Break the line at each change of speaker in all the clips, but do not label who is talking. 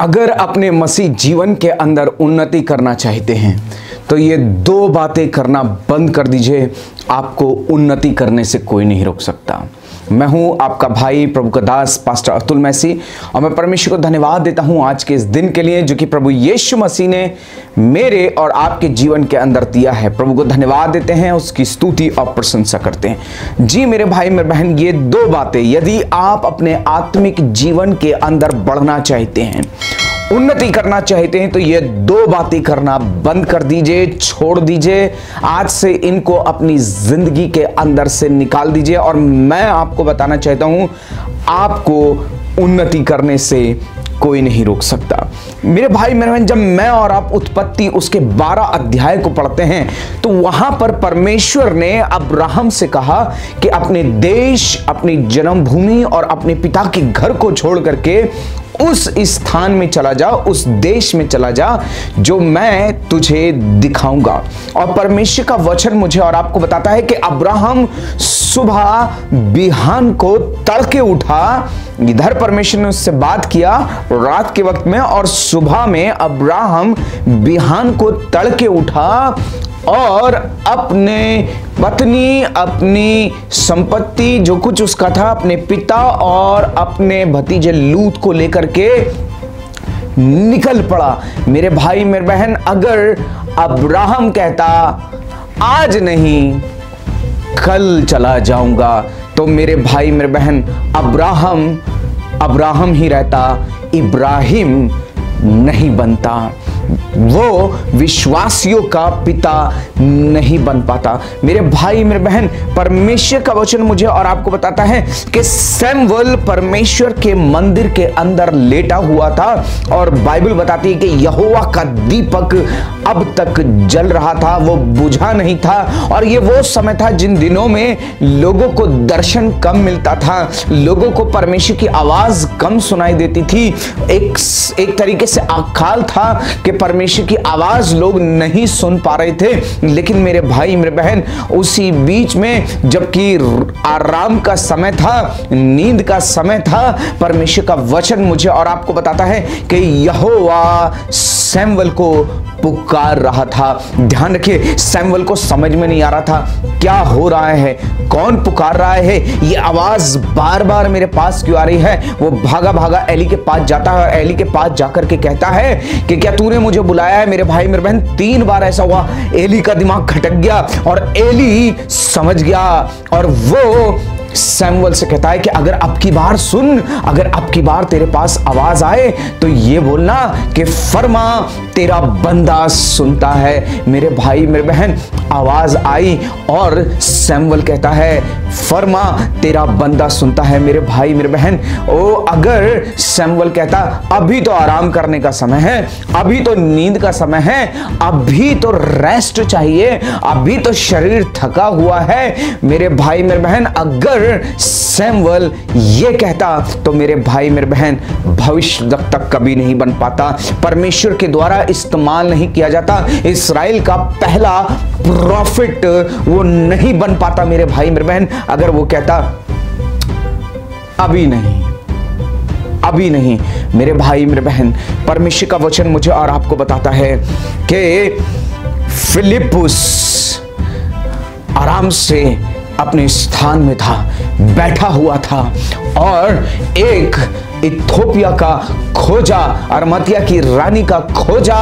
अगर अपने मसीह जीवन के अंदर उन्नति करना चाहते हैं तो ये दो बातें करना बंद कर दीजिए। आपको उन्नति करने से कोई नहीं रोक सकता। मैं हूं आपका भाई प्रभु का दास पास्टर अतुल मैसी और मैं परमेश्वर को धन्यवाद देता हूं आज के इस दिन के लिए जो कि प्रभु यीशु मसीह ने मेरे और आपके जीवन के अंदर दिया है। प्रभु को धन्यवाद देते हैं, उसकी स्तुति और प्रशंसा करते हैं। जी मेरे भाई मेरे बहन, ये दो बातें यदि आप अपने आत्मिक जीवन के अंदर बढ़ना चाहते हैं, उन्नति करना चाहते हैं, तो ये दो बातें करना बंद कर दीजिए, छोड़ दीजिए। आज से इनको अपनी जिंदगी के अंदर से निकाल दीजिए और मैं आपको बताना चाहता हूं, आपको उन्नति करने से कोई नहीं रोक सकता। मेरे भाई मेरे बहन, जब मैं और आप उत्पत्ति उसके 12 अध्याय को पढ़ते हैं तो वहां पर परमेश्वर ने अब्राहम से कहा कि अपने देश, अपनी जन्मभूमि और अपने पिता के घर को छोड़ करके उस स्थान में चला जा, उस देश में चला जा जो मैं तुझे दिखाऊंगा। और परमेश्वर का वचन मुझे और आपको बताता है कि अब्राहम सुबह बिहान को तड़के उठा। इधर परमेश्वर ने उससे बात किया रात के वक्त में, और सुबह में अब्राहम बिहान को तड़के उठा और अपने पत्नी, अपनी संपत्ति, जो कुछ उसका था, अपने पिता और अपने भतीजे लूत को लेकर के निकल पड़ा। मेरे भाई मेरे बहन, अगर अब्राहम कहता आज नहीं कल चला जाऊंगा, तो मेरे भाई मेरे बहन, अब्राहम ही रहता, इब्राहिम नहीं बनता, वो विश्वासियों का पिता नहीं बन पाता। मेरे भाई मेरे बहन, परमेश्वर का वचन मुझे और आपको बताता है कि सैमुअल परमेश्वर के मंदिर के अंदर लेटा हुआ था और बाइबल बताती है कि यहोवा का दीपक अब तक जल रहा था, वो बुझा नहीं था। और ये वो समय था जिन दिनों में लोगों को दर्शन कम मिलता था, लोगों को परमेश्वर की आवाज कम सुनाई देती थी। एक तरीके से अकाल था कि परमेश्वर की आवाज लोग नहीं सुन पा रहे थे। लेकिन मेरे भाई मेरे बहन, उसी बीच में जबकि आराम का समय था, नींद का समय था, परमेश्वर का वचन मुझे और आपको बताता है कि यहोवा सैमुअल को पुकार रहा था। ध्यान रखिए, सैमुअल को समझ में नहीं आ रहा था क्या हो रहा है, कौन पुकार रहा है, ये आवाज बार बार मेरे पास क्यों आ रही है। वो भागा भागा एली के पास जाता है, एली के पास जाकर के कहता है कि क्या तूने मुझे बुलाया है। मेरे भाई मेरे बहन, 3 बार ऐसा हुआ, एली का दिमाग खटक गया और एली समझ गया और वो सैमुअल से कहता है कि अगर अब की बार सुन, अगर अब की बार तेरे पास आवाज आए तो ये बोलना कि फरमा तेरा बंदा सुनता है। मेरे भाई मेरे बहन, आवाज आई और सैमुअल कहता है फरमा तेरा बंदा सुनता है। मेरे भाई मेरे बहन, अगर सैमुअल कहता अभी तो आराम करने का समय है, अभी तो नींद का समय है, अभी तो रेस्ट चाहिए, अभी तो शरीर थका हुआ है। मेरे भाई मेरे बहन, अगर सैमुअल ये कहता तो मेरे भाई मेरे बहन, भविष्य तक कभी नहीं बन पाता, परमेश्वर के द्वारा इस्तेमाल नहीं किया जाता, इस्राएल का पहला प्रॉफिट वो नहीं बन पाता। मेरे भाई मेरे बहन, अगर वो कहता अभी नहीं, अभी नहीं। मेरे भाई मेरे बहन, परमेश्वर का वचन मुझे और आपको बताता है कि फिलिप्पुस आराम से अपने स्थान में था, बैठा हुआ था और एक इथियोपिया का खोजा, अरमतिया की रानी का खोजा,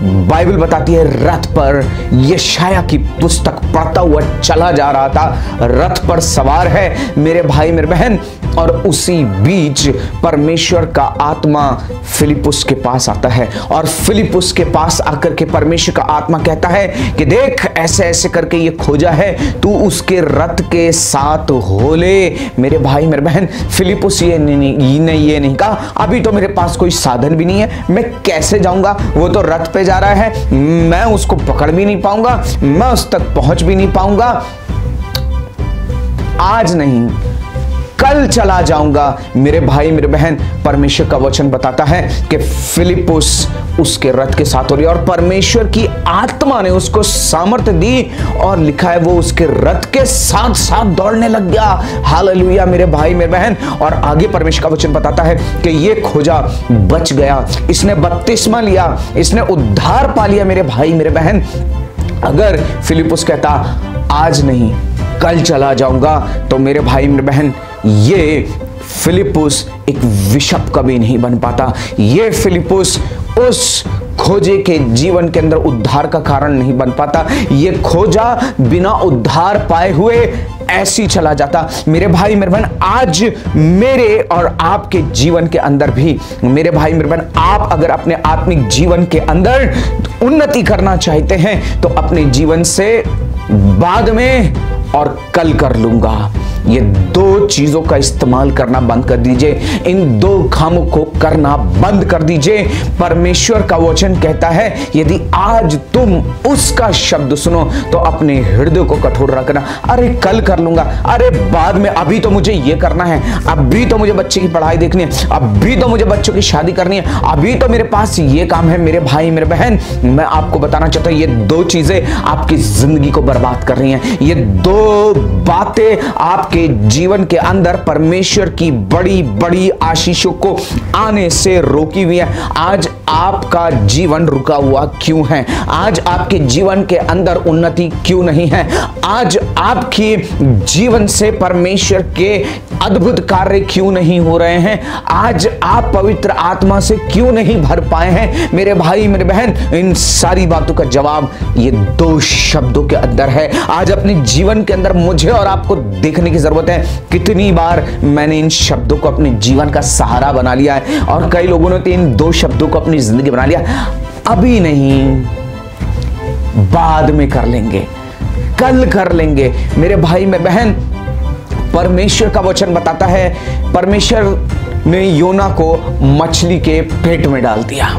बाइबल बताती है रथ पर यशाया की पुस्तक पढ़ता हुआ चला जा रहा था, रथ पर सवार है। मेरे भाई मेरे बहन, और उसी बीच परमेश्वर का आत्मा फिलिप्पुस के पास आता है और फिलिप्पुस के पास आकर के परमेश्वर का आत्मा कहता है कि देख ऐसे ऐसे करके ये खोजा है, तू उसके रथ के साथ हो ले। मेरे भाई मेरे बहन, फिलिप्पुस ये नहीं कहा अभी तो मेरे पास कोई साधन भी नहीं है, मैं कैसे जाऊंगा, वो तो रथ पे जा रहा है, मैं उसको पकड़ भी नहीं पाऊंगा, मैं उस तक पहुंच भी नहीं पाऊंगा, आज नहीं कल चला जाऊंगा। मेरे भाई मेरे बहन, परमेश्वर का वचन बताता है कि फिलिप्पुस उसके रथ के साथ हो रही, और परमेश्वर की आत्मा ने उसको सामर्थ्य दी, और लिखा है वो उसके रथ के साथ साथ दौड़ने लग गया। हालेलुया मेरे भाई मेरे बहन। और आगे परमेश्वर का वचन बताता है कि ये खोजा बच गया, इसने बपतिस्मा लिया, इसने उद्धार पा लिया। मेरे भाई मेरे बहन, अगर फिलिप्पुस कहता आज नहीं कल चला जाऊंगा, तो मेरे भाई मेरे बहन, ये फिलिप्पुस एक बिशप कभी नहीं बन पाता। ये फिलिप्पुस उस खोजे के जीवन के अंदर उद्धार का कारण नहीं बन पाता। ये खोजा बिना उद्धार पाए हुए ऐसी चला जाता। मेरे भाई मेरे बहन, आज मेरे और आपके जीवन के अंदर भी, मेरे भाई मेरे बहन, आप अगर अपने आत्मिक जीवन के अंदर उन्नति करना चाहते हैं, तो अपने जीवन से बाद में और कल कर लूंगा, ये दो चीजों का इस्तेमाल करना बंद कर दीजिए। इन दो कामों को करना बंद कर दीजिए। परमेश्वर का वचन कहता है यदि आज तुम उसका शब्द सुनो तो अपने हृदय को कठोर रखना। अरे कल कर लूंगा, अरे बाद में, अभी तो मुझे ये करना है, अभी तो मुझे बच्चे की पढ़ाई देखनी है, अभी तो मुझे बच्चों की शादी करनी है, अभी तो मेरे पास ये काम है। मेरे भाई मेरे बहन, मैं आपको बताना चाहता हूं ये दो चीजें आपकी जिंदगी को बर्बाद कर रही हैं। ये दो बातें आपके जीवन के अंदर परमेश्वर की बड़ी बड़ी आशीषों को आने से रोकी हुई है। आज आपका जीवन रुका हुआ क्यों है? आज आपके जीवन के अंदर उन्नति क्यों नहीं है? आज आपके जीवन से परमेश्वर के अद्भुत कार्य क्यों नहीं हो रहे हैं? आज आप पवित्र आत्मा से क्यों नहीं भर पाए हैं? मेरे भाई मेरे बहन, इन सारी बातों का जवाब ये दो शब्दों के अंदर है। आज अपने जीवन के अंदर मुझे और आपको देखने की जरूरत है कितनी बार मैंने इन शब्दों को अपने जीवन का सहारा बना लिया है, और कई लोगों ने तो इन दो शब्दों को अपनी जिंदगी बना लिया। अभी नहीं, बाद में कर लेंगे, कल कर लेंगे। मेरे भाई मेरे बहन, परमेश्वर का वचन बताता है परमेश्वर ने योना को मछली के पेट में डाल दिया।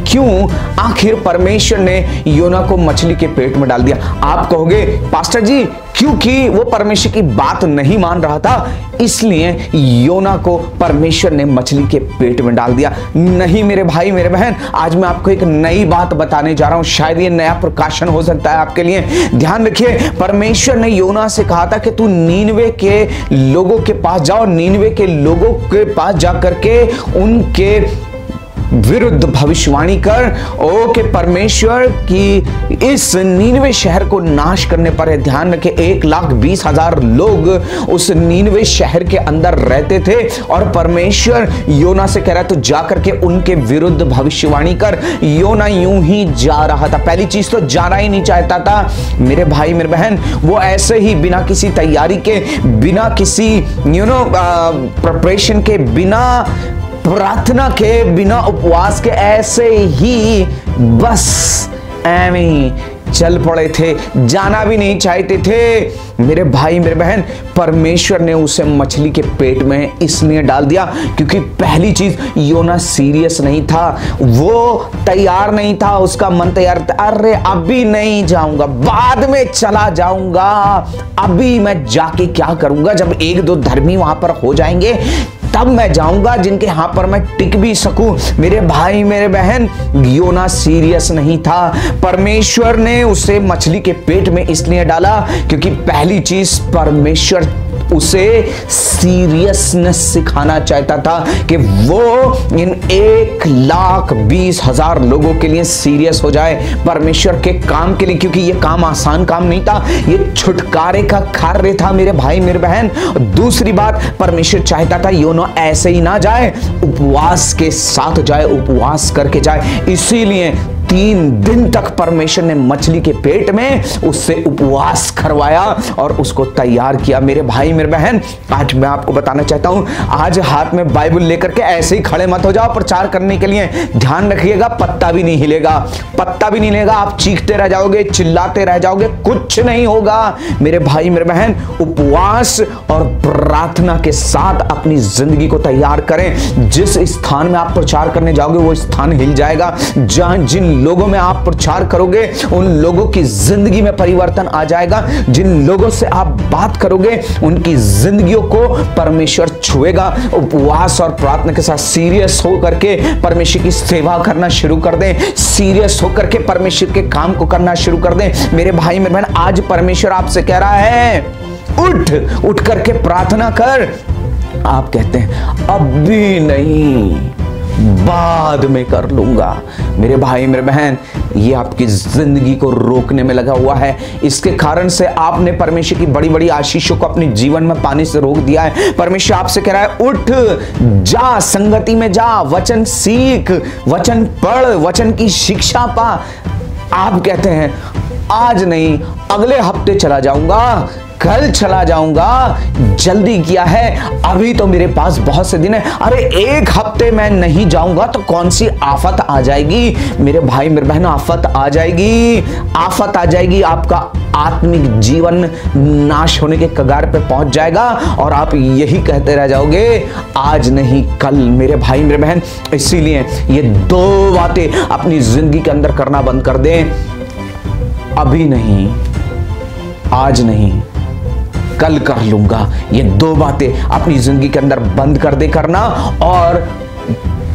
क्यों आखिर परमेश्वर ने योना को मछली के पेट में डाल दिया? आप कहोगे पास्टर जी, क्योंकि वो परमेश्वर की बात नहीं मान रहा था, इसलिए योना को परमेश्वर ने मछली के पेट में डाल दिया। नहीं मेरे भाई मेरे बहन, आज मैं आपको एक नई बात बताने जा रहा हूं। शायद ये नया प्रकाशन हो सकता है आपके लिए। ध्यान रखिए, परमेश्वर ने योना से कहा था कि तू नीनवे के लोगों के पास जाओ, नीनवे के लोगों के पास जाकर के उनके विरुद्ध भविष्यवाणी कर, ओ के परमेश्वर की इस नीनवे शहर को नाश करने पर है। ध्यान रखें, 1,20,000 लोग उस नीनवे शहर के अंदर रहते थे, और परमेश्वर योना से कह रहा है तो जाकर के उनके विरुद्ध भविष्यवाणी कर। योना यूं ही जा रहा था। पहली चीज तो जाना ही नहीं चाहता था मेरे भाई मेरे बहन। वो ऐसे ही बिना किसी तैयारी के, बिना किसी प्रिपरेशन के, बिना प्रार्थना के, बिना उपवास के, ऐसे ही बस ऐਵੇਂ ही चल पड़े थे, जाना भी नहीं चाहते थे। मेरे भाई मेरे बहन, परमेश्वर ने उसे मछली के पेट में इसलिए डाल दिया क्योंकि पहली चीज, योना सीरियस नहीं था, वो तैयार नहीं था, उसका मन तैयार था। अरे अभी नहीं जाऊंगा, बाद में चला जाऊंगा, अभी मैं जाके क्या करूंगा? जब एक दो धर्मी वहां पर हो जाएंगे तब मैं जाऊंगा, जिनके यहां पर मैं टिक भी सकूं। मेरे भाई मेरे बहन, योना सीरियस नहीं था। परमेश्वर ने उसे मछली के पेट में इसलिए डाला क्योंकि पहली चीज, परमेश्वर उसे सीरियसनेस सिखाना चाहता था कि वो इन 1,20,000 लोगों के लिए सीरियस हो जाए परमेश्वर के काम के लिए, क्योंकि ये काम आसान काम नहीं था, ये छुटकारे का कार्य था मेरे भाई मेरे बहन। दूसरी बात, परमेश्वर चाहता था योना ऐसे ही ना जाए, उपवास के साथ जाए, उपवास करके जाए। इसीलिए 3 दिन तक परमेश्वर ने मछली के पेट में उससे उपवास करवाया और उसको तैयार किया। मेरे भाई मेरे बहन, आज मैं आपको बताना चाहता हूं, आज हाथ में बाइबल लेकर के ऐसे ही खड़े मत हो जाओ प्रचार करने के लिए। ध्यान रखिएगा, पत्ता भी नहीं हिलेगा, पत्ता भी नहीं हिलेगा, आप चीखते रह जाओगे, चिल्लाते रह जाओगे, कुछ नहीं होगा। मेरे भाई मेरे बहन, उपवास और प्रार्थना के साथ अपनी जिंदगी को तैयार करें। जिस स्थान में आप प्रचार करने जाओगे वो स्थान हिल जाएगा। जहां जिन लोगों में आप प्रचार करोगे उन लोगों की जिंदगी में परिवर्तन आ जाएगा। जिन लोगों से आप बात करोगे उनकी जिंदगियों को परमेश्वर छुएगा। उपवास और प्रार्थना के साथ सीरियस होकर के परमेश्वर की सेवा करना शुरू कर दें, सीरियस होकर के परमेश्वर के काम को करना शुरू कर दें। मेरे भाई मेरे बहन, आज परमेश्वर आपसे कह रहा है उठ करके प्रार्थना कर। आप कहते हैं अभी नहीं, बाद में कर लूंगा। मेरे भाई मेरे बहन, ये आपकी जिंदगी को रोकने में लगा हुआ है। इसके कारण से आपने परमेश्वर की बड़ी बड़ी आशीषों को अपने जीवन में पाने से रोक दिया है। परमेश्वर आपसे कह रहा है उठ, जा, संगति में जा, वचन सीख, वचन पढ़, वचन की शिक्षा पा। आप कहते हैं आज नहीं, अगले हफ्ते चला जाऊंगा, कल चला जाऊंगा, जल्दी किया है, अभी तो मेरे पास बहुत से दिन है। अरे एक हफ्ते में नहीं जाऊंगा तो कौन सी आफत आ जाएगी। मेरे भाई मेरे बहन, आफत आ जाएगी, आफत आ जाएगी। आपका आत्मिक जीवन नाश होने के कगार पे पहुंच जाएगा और आप यही कहते रह जाओगे आज नहीं कल। मेरे भाई मेरे बहन, इसीलिए ये दो बातें अपनी जिंदगी के अंदर करना बंद कर दें। अभी नहीं, आज नहीं, कल कर लूंगा। ये दो बातें अपनी जिंदगी के अंदर बंद कर दे करना और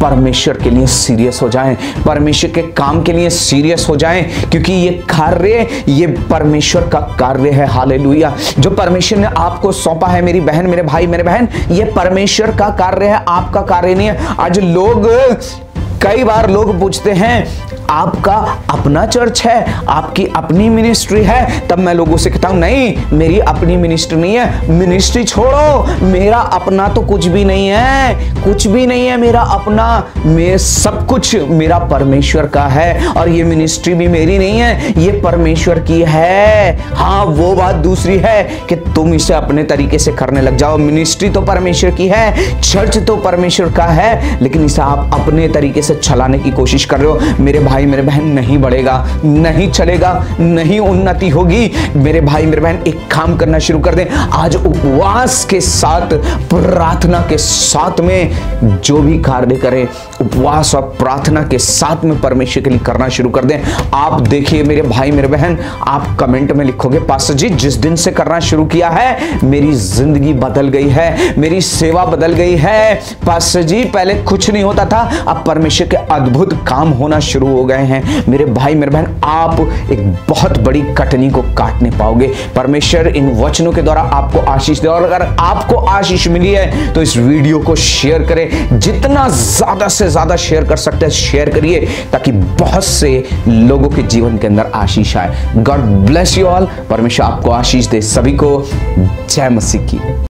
परमेश्वर के लिए सीरियस हो जाएं, परमेश्वर के काम के लिए सीरियस हो जाएं, क्योंकि ये कार्य, ये परमेश्वर का कार्य है। हालेलुया। जो परमेश्वर ने आपको सौंपा है मेरी बहन, मेरे भाई मेरे बहन, ये परमेश्वर का कार्य है, आपका कार्य नहीं है। आज कई बार लोग पूछते हैं आपका अपना चर्च है, आपकी अपनी मिनिस्ट्री है। तब मैं लोगों से कहता हूं नहीं, मेरी अपनी मिनिस्ट्री नहीं है। मिनिस्ट्री छोड़ो, मेरा अपना तो कुछ भी नहीं है, कुछ भी नहीं है मेरा अपना। मैं सब कुछ मेरा परमेश्वर का है और ये मिनिस्ट्री भी मेरी नहीं है, ये परमेश्वर की है। हाँ, वो बात दूसरी है कि तुम इसे अपने तरीके से करने लग जाओ। मिनिस्ट्री तो परमेश्वर की है, चर्च तो परमेश्वर का है, लेकिन इसे आप अपने तरीके से चलाने की कोशिश कर रहे हो। मेरे भाई मेरे बहन, नहीं बढ़ेगा, नहीं चलेगा, नहीं उन्नति होगी। मेरे भाई मेरे बहन, एक काम करना शुरू कर दें। आज उपवास के साथ, प्रार्थना के साथ में जो भी कार्य करें, उपवास और प्रार्थना के साथ में परमेश्वर के लिए करना शुरू कर दें। आप देखिए मेरे भाई मेरे बहन, आप कमेंट में लिखोगे पास्टर जी जिस दिन से करना शुरू किया है मेरी जिंदगी बदल गई है, मेरी सेवा बदल गई है। पास्टर जी पहले कुछ नहीं होता था, अब परमेश्वर के अद्भुत काम होना शुरू हो गए हैं। मेरे भाई मेरे बहन, आप एक बहुत बड़ी कटनी को काटने पाओगे। परमेश्वर इन वचनों के द्वारा आपको आशीष दे। और अगर आपको आशीष मिली है तो इस वीडियो को शेयर करें, जितना ज्यादा से ज्यादा शेयर कर सकते हैं शेयर करिए, ताकि बहुत से लोगों के जीवन के अंदर आशीष आए। God bless you all. परमेश्वर आपको आशीष दे। सभी को जय मसीह की।